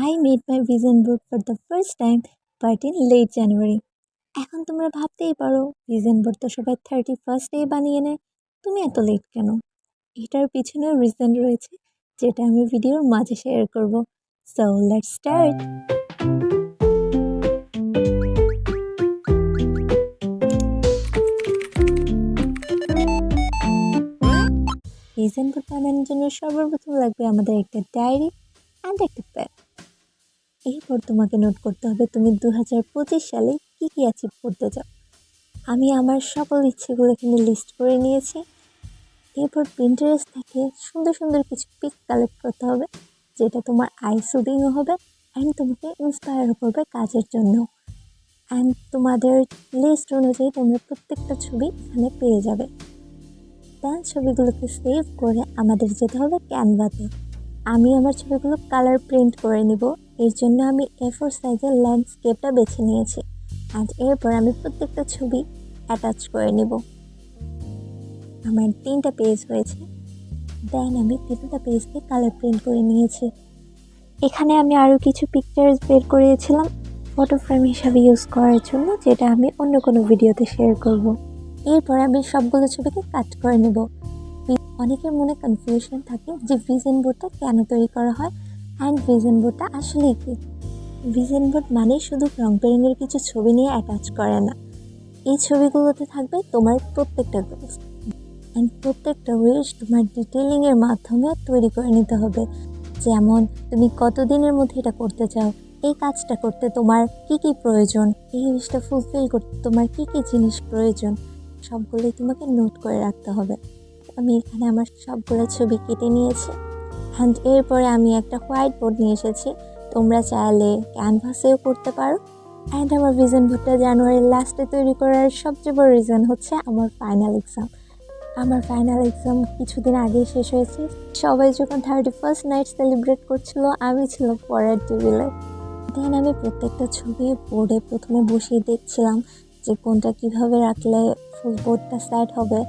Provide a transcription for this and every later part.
I made my vision board for the first time but in late January. এখন তোমরা ভাবতেই পারো vision board তো সবাই 31st বানিয়ে নেয়, তুমি এত লেট কেন? এটার পিছনেও রিজন রয়েছে যেটা আমি ভিডিওর মাঝে শেয়ার করব। So let's start. Vision board বানানোর জন্য সর্বপ্রথম লাগবে আমাদের একটা ডায়েরি অ্যান্ড একটা পেন। এরপর তোমাকে নোট করতে হবে তুমি 2025 সালে কী কী অ্যাচিভ করতে চাও। আমি আমার সকল ইচ্ছেগুলো এখানে লিস্ট করে নিয়েছি। এরপর পিন্টারেস্ট থেকে সুন্দর সুন্দর কিছু পিক কালেক্ট করতে হবে, যেটা তোমার আই সুদিংও হবে অ্যান্ড তোমাকে ইন্সপায়ারও করবে কাজের জন্য। অ্যান্ড তোমাদের লিস্ট অনুযায়ী তোমরা প্রত্যেকটা ছবি এখানে পেয়ে যাবে। দেন ছবিগুলোকে সেভ করে আমাদের যেতে হবে ক্যানভাতে। আমি আমার ছবিগুলো কালার প্রিন্ট করে নিব, এর জন্য আমি A4 সাইজের ল্যান্ডস্কেপটা বেছে নিয়েছি। অ্যান্ড এরপর আমি প্রত্যেকটা ছবি অ্যাটাচ করে নিব। আমার 3টা পেজ হয়েছে। দেন আমি 3টা পেজকে কালার প্রিন্ট করে নিয়েছি। এখানে আমি আরও কিছু পিকচার্স বের করিয়েছিলাম ফটো ফ্রেম হিসাবে ইউজ করার জন্য, যেটা আমি অন্য কোনো ভিডিওতে শেয়ার করব। এরপর আমি সবগুলো ছবিকে কাট করে নেব। অনেকের মনে কনফিউশন থাকে যে ভিজন বোর্ডটা কেন তৈরি করা হয় অ্যান্ড ভিজন বোর্ডটা আসলে কি। ভিজন বোর্ড মানে শুধু রং বেরঙের কিছু ছবি নিয়ে অ্যাটাচ করে না। এই ছবিগুলোতে থাকবে তোমার প্রত্যেকটা গোলস অ্যান্ড প্রত্যেকটা উইশ তোমার ডিটেলিংয়ের মাধ্যমে তৈরি করে নিতে হবে। যেমন তুমি কতদিনের মধ্যে এটা করতে চাও, এই কাজটা করতে তোমার কি কি প্রয়োজন, এই উইশটা ফুলফিল করতে তোমার কি কি জিনিস প্রয়োজন, সবগুলোই তোমাকে নোট করে রাখতে হবে। আমি এখানে আমার সবগুলো ছবি কেটে নিয়েছি অ্যান্ড এরপরে আমি একটা হোয়াইট বোর্ড নিয়ে এসেছি। তোমরা চাইলে ক্যানভাসেও করতে পারো। অ্যান্ড আমার ভিজন বোর্ডটা জানুয়ারির লাস্টে তৈরি করার সবচেয়ে বড় রিজন হচ্ছে আমার ফাইনাল এক্সাম। আমার ফাইনাল এক্সাম কিছুদিন আগেই শেষ হয়েছে। সবাই যখন 31st নাইট সেলিব্রেট করছিল, আমি ছিলাম পরের টেবিলে। দেন আমি প্রত্যেকটা ছবি বোর্ডে প্রথমে বসিয়ে দেখছিলাম যে কোনটা কিভাবে রাখলে ফুল বোর্ডটা সেট হবে।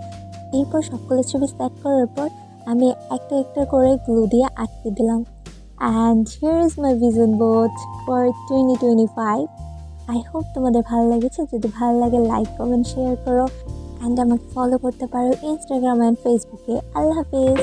এরপর সবগুলো ছবি সেট করার পর আমি একটা একটা করে গ্লু দিয়ে আটকে দিলাম। And here is my vision board for 2025। I hope তোমাদের ভালো লেগেছে। যদি ভালো লাগে লাইক কমেন্ট শেয়ার করো অ্যান্ড আমাকে ফলো করতে পারো ইনস্টাগ্রাম অ্যান্ড ফেসবুকে। আল্লাহ হাফিজ।